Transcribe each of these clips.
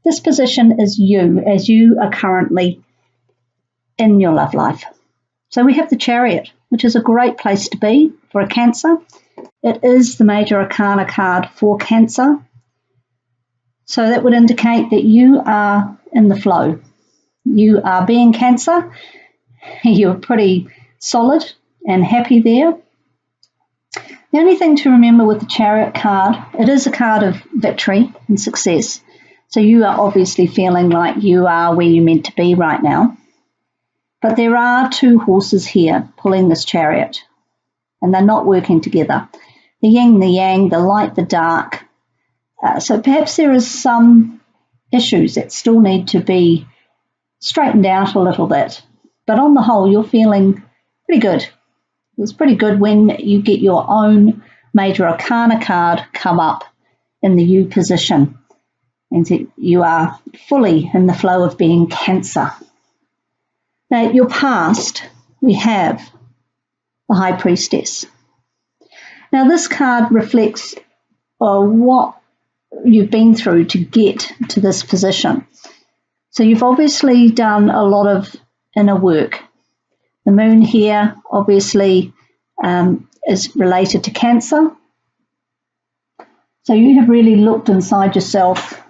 This position is you as you are currently in your love life. So we have the Chariot, which is a great place to be for a Cancer. It is the major arcana card for Cancer. So that would indicate that you are in the flow. You are being Cancer. You're pretty solid and happy there. The only thing to remember with the Chariot card, it is a card of victory and success. So you are obviously feeling like you are where you're meant to be right now. But there are two horses here pulling this chariot, and they're not working together. The yin, the yang, the light, the dark. So perhaps there is some issues that still need to be straightened out a little bit. But on the whole, you're feeling pretty good. It's pretty good when you get your own major arcana card come up in the you position. And you are fully in the flow of being Cancer. Now, your past, we have the High Priestess. Now, this card reflects what you've been through to get to this position. So you've obviously done a lot of inner work. The moon here obviously is related to Cancer. So you have really looked inside yourself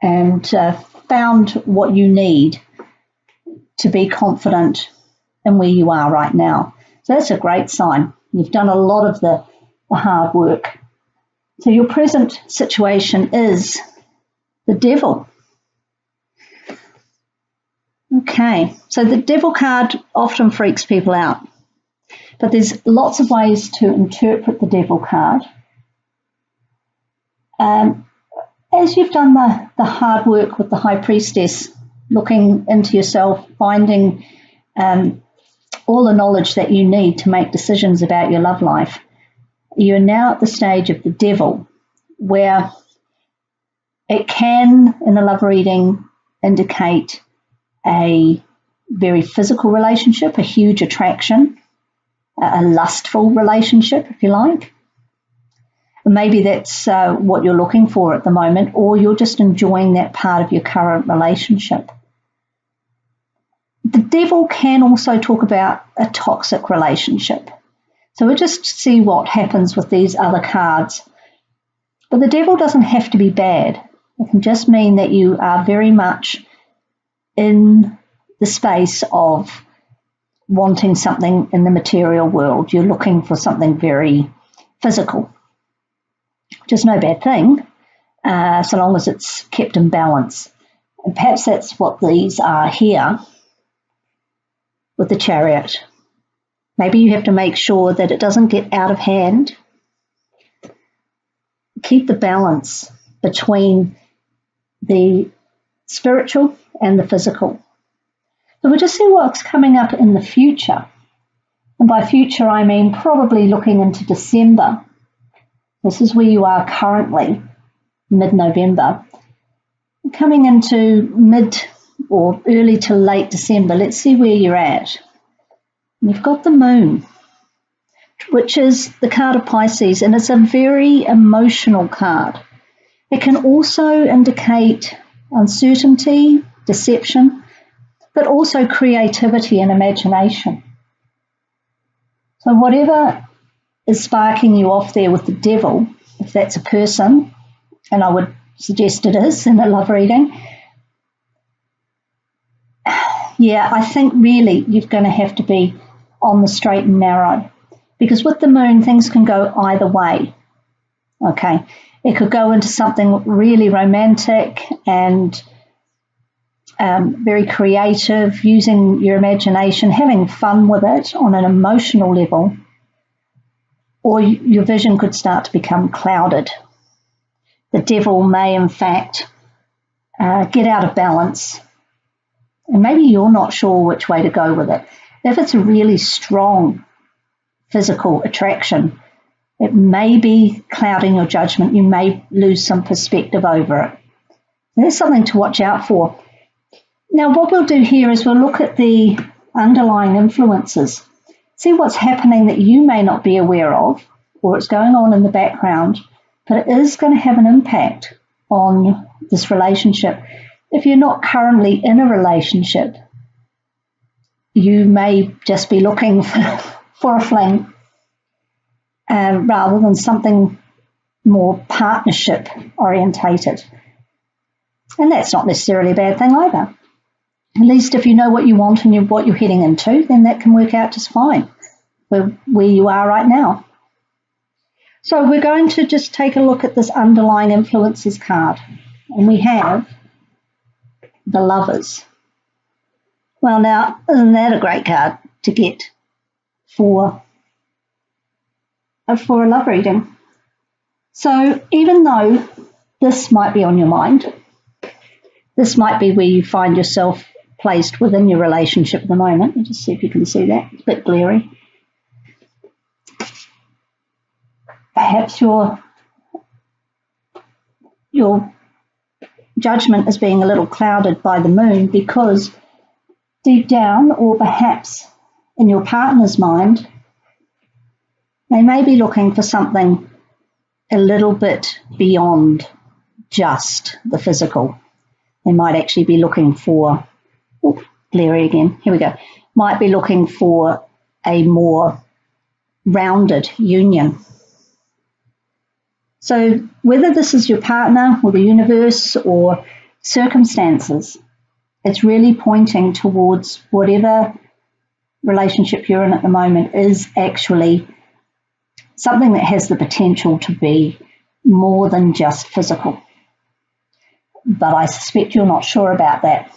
and found what you need to be confident in where you are right now. So that's a great sign. You've done a lot of the hard work. So your present situation is the Devil. Okay, so the Devil card often freaks people out, but there's lots of ways to interpret the Devil card. As you've done the hard work with the High Priestess, looking into yourself, finding all the knowledge that you need to make decisions about your love life, you're now at the stage of the Devil, where it can, in a love reading, indicate a very physical relationship, a huge attraction, a lustful relationship, if you like. Maybe that's what you're looking for at the moment, or you're just enjoying that part of your current relationship. The Devil can also talk about a toxic relationship. So we'll just see what happens with these other cards. But the Devil doesn't have to be bad. It can just mean that you are very much in the space of wanting something in the material world. You're looking for something very physical. Which is no bad thing, so long as it's kept in balance. And perhaps that's what these are here with the Chariot. Maybe you have to make sure that it doesn't get out of hand. Keep the balance between the spiritual and the physical. So we'll just see what's coming up in the future. And by future, I mean probably looking into December. This is where you are currently, mid-November. Coming into mid or early to late December, let's see where you're at. You've got the moon, which is the card of Pisces, and it's a very emotional card. It can also indicate uncertainty, deception, but also creativity and imagination. So whatever is sparking you off there with the Devil, if that's a person, and I would suggest it is in a love reading, yeah, I think really you're going to have to be on the straight and narrow, because with the moon things can go either way. Okay, it could go into something really romantic and very creative, using your imagination, having fun with it on an emotional level, or your vision could start to become clouded. The Devil may, in fact, get out of balance, and maybe you're not sure which way to go with it. If it's a really strong physical attraction, it may be clouding your judgment. You may lose some perspective over it. There's something to watch out for. Now, what we'll do here is we'll look at the underlying influences, see what's happening that you may not be aware of, or it's going on in the background, but it is going to have an impact on this relationship. If you're not currently in a relationship, you may just be looking for a fling rather than something more partnership orientated. And that's not necessarily a bad thing either. At least if you know what you want and what you're heading into, then that can work out just fine where you are right now. So we're going to just take a look at this underlying influences card. And we have the Lovers. Well, now, isn't that a great card to get for a love reading? So even though this might be on your mind, this might be where you find yourself placed within your relationship at the moment. Let me just see if you can see that. It's a bit glary. Perhaps your judgment is being a little clouded by the moon because deep down, or perhaps in your partner's mind, they may be looking for something a little bit beyond just the physical. They might actually be looking for, glary again, here we go, might be looking for a more rounded union. So whether this is your partner or the universe or circumstances, it's really pointing towards whatever relationship you're in at the moment is actually something that has the potential to be more than just physical. But I suspect you're not sure about that.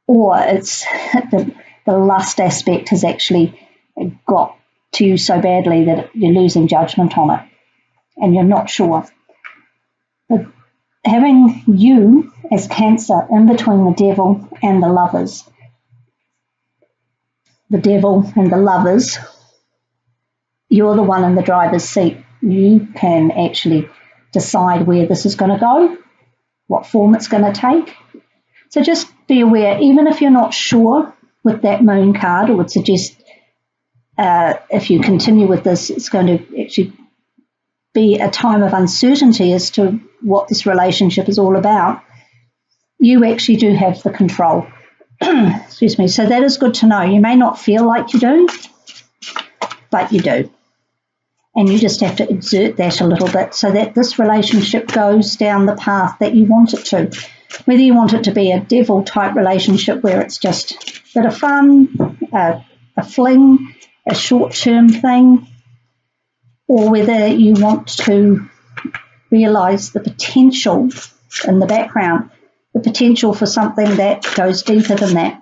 Or it's the lust aspect has actually got to you so badly that you're losing judgment on it and you're not sure. But having you as Cancer in between the Devil and the Lovers, the Devil and the Lovers, you're the one in the driver's seat. You can actually decide where this is going to go, what form it's going to take. So just be aware, even if you're not sure with that moon card, I would suggest if you continue with this, it's going to actually be a time of uncertainty as to what this relationship is all about. You actually do have the control. Excuse me. So that is good to know. You may not feel like you do, but you do. And you just have to exert that a little bit so that this relationship goes down the path that you want it to. Whether you want it to be a devil type relationship where it's just a bit of fun, a fling, a short-term thing, or whether you want to realise the potential in the background, the potential for something that goes deeper than that.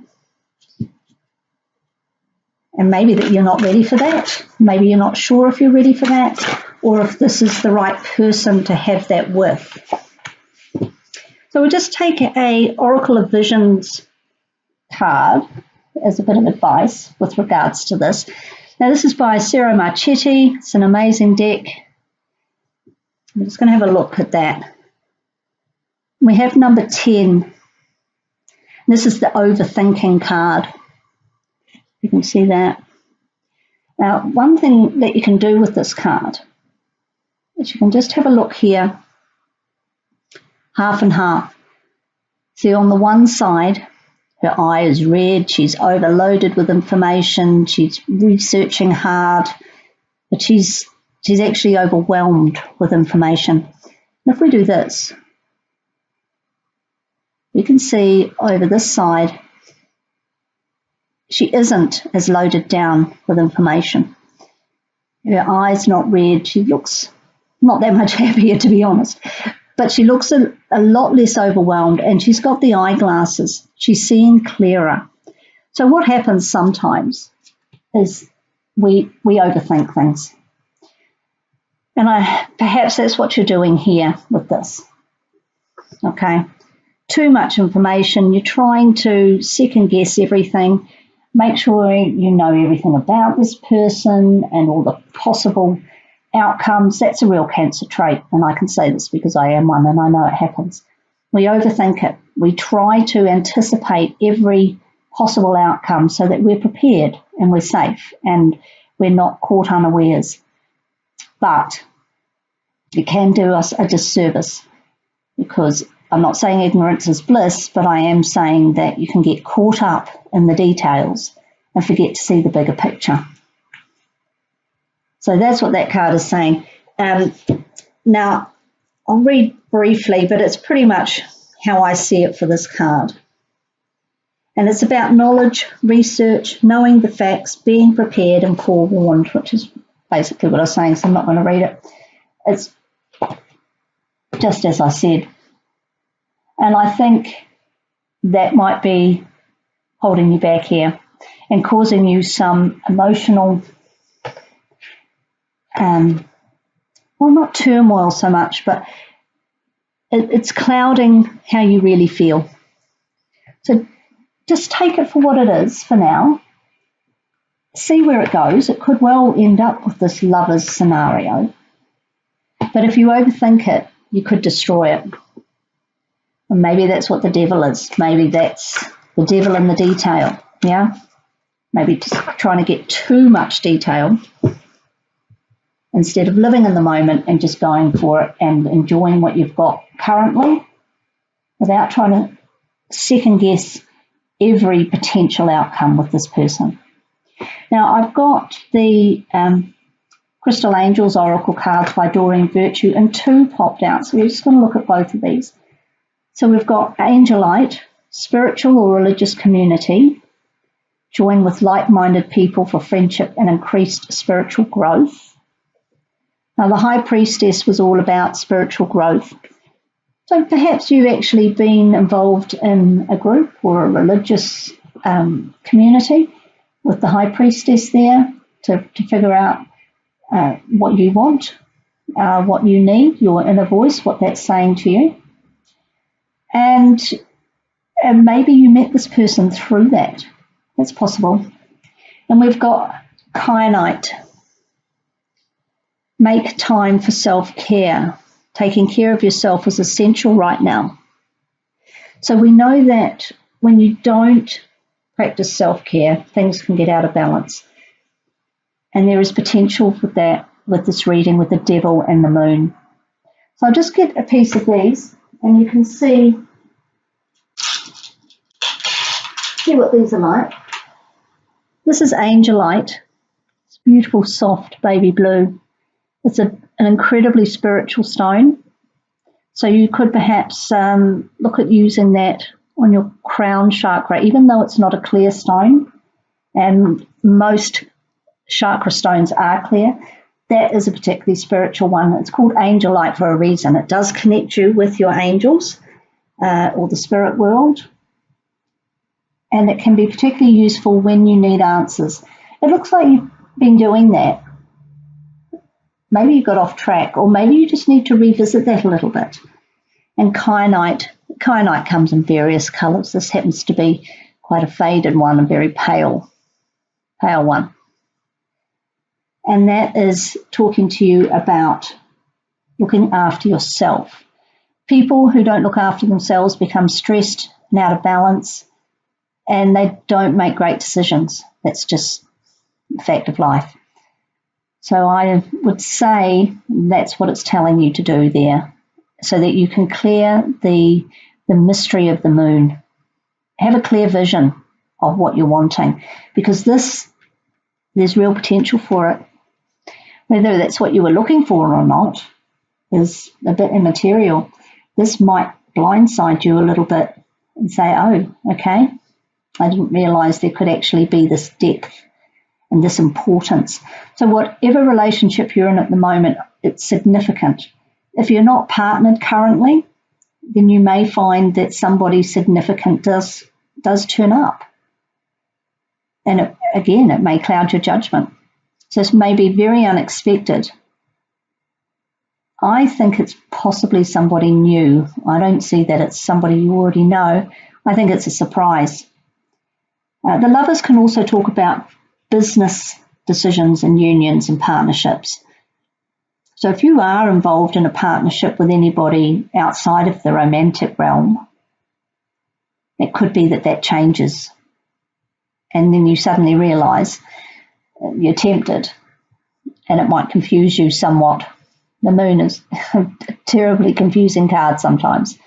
And maybe that you're not ready for that. Maybe you're not sure if you're ready for that or if this is the right person to have that with. So we'll just take a Oracle of Visions card as a bit of advice with regards to this. Now this is by Cero Marchetti. It's an amazing deck. I'm just going to have a look at that. We have number 10. This is the overthinking card. You can see that. Now, one thing that you can do with this card is you can just have a look here, half and half. See, on the one side, her eye is red, she's overloaded with information, she's researching hard, but she's actually overwhelmed with information. And if we do this, you can see over this side, she isn't as loaded down with information. Her eye's not red. She looks not that much happier, to be honest. But she looks a lot less overwhelmed, and she's got the eyeglasses. She's seeing clearer. So what happens sometimes is we overthink things. And perhaps that's what you're doing here with this. Okay? Too much information. You're trying to second guess everything. Make sure you know everything about this person and all the possible outcomes. That's a real Cancer trait, and I can say this because I am one and I know it happens. We overthink it. We try to anticipate every possible outcome so that we're prepared and we're safe and we're not caught unawares. But it can do us a disservice because I'm not saying ignorance is bliss, but I am saying that you can get caught up in the details and forget to see the bigger picture. So that's what that card is saying. Now, I'll read briefly, but it's pretty much how I see it for this card. And it's about knowledge, research, knowing the facts, being prepared and forewarned, which is basically what I was saying, so I'm not going to read it. It's just as I said. And I think that might be holding you back here and causing you some emotional, well, not turmoil so much, but it's clouding how you really feel. So just take it for what it is for now. See where it goes. It could well end up with this lovers scenario. But if you overthink it, you could destroy it. And maybe that's what the devil is. Maybe that's the devil in the detail. Yeah? Maybe just trying to get too much detail instead of living in the moment and just going for it and enjoying what you've got currently without trying to second guess every potential outcome with this person. Now, I've got the Crystal Angels Oracle cards by Doreen Virtue, and two popped out. So we're just going to look at both of these. So we've got Angelite, spiritual or religious community, join with like-minded people for friendship and increased spiritual growth. Now, the High Priestess was all about spiritual growth. So perhaps you've actually been involved in a group or a religious community with the High Priestess there to figure out what you want, what you need, your inner voice, what that's saying to you. And maybe you met this person through that. That's possible. And we've got Kyanite. Make time for self-care. Taking care of yourself is essential right now. So we know that when you don't practice self-care, things can get out of balance. And there is potential for that with this reading with the devil and the moon. So I'll just get a piece of these and you can see what these are like. This is Angelite. It's beautiful, soft baby blue. It's an incredibly spiritual stone. So you could perhaps look at using that on your crown chakra, even though it's not a clear stone, and most chakra stones are clear. That is a particularly spiritual one. It's called Angelite for a reason. It does connect you with your angels or the spirit world. And it can be particularly useful when you need answers. It looks like you've been doing that. Maybe you got off track, or maybe you just need to revisit that a little bit. And kyanite comes in various colours. This happens to be quite a faded one, a very pale one. And that is talking to you about looking after yourself. People who don't look after themselves become stressed and out of balance, and they don't make great decisions. That's just a fact of life. So I would say that's what it's telling you to do there, so that you can clear the mystery of the moon. Have a clear vision of what you're wanting, because there's real potential for it. Whether that's what you were looking for or not is a bit immaterial. This might blindside you a little bit and say, oh, okay, I didn't realise there could actually be this depth and this importance. So whatever relationship you're in at the moment, it's significant. If you're not partnered currently, then you may find that somebody significant does turn up. And it may cloud your judgment. So this may be very unexpected. I think it's possibly somebody new. I don't see that it's somebody you already know. I think it's a surprise. The lovers can also talk about business decisions and unions and partnerships. So if you are involved in a partnership with anybody outside of the romantic realm, it could be that changes. And then you suddenly realise you're tempted, and it might confuse you somewhat The Moon is a terribly confusing card sometimes.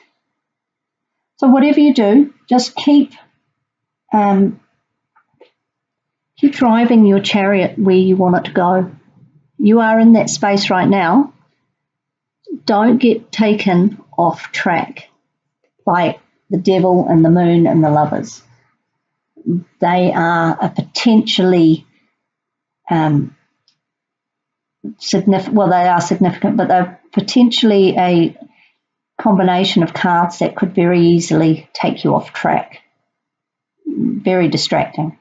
So whatever you do, just keep driving your chariot where you want it to go. You are in that space right now. Don't get taken off track by the devil and the moon and the lovers. They are a potentially significant, well, they are significant, but they're potentially a combination of cards that could very easily take you off track. Very distracting.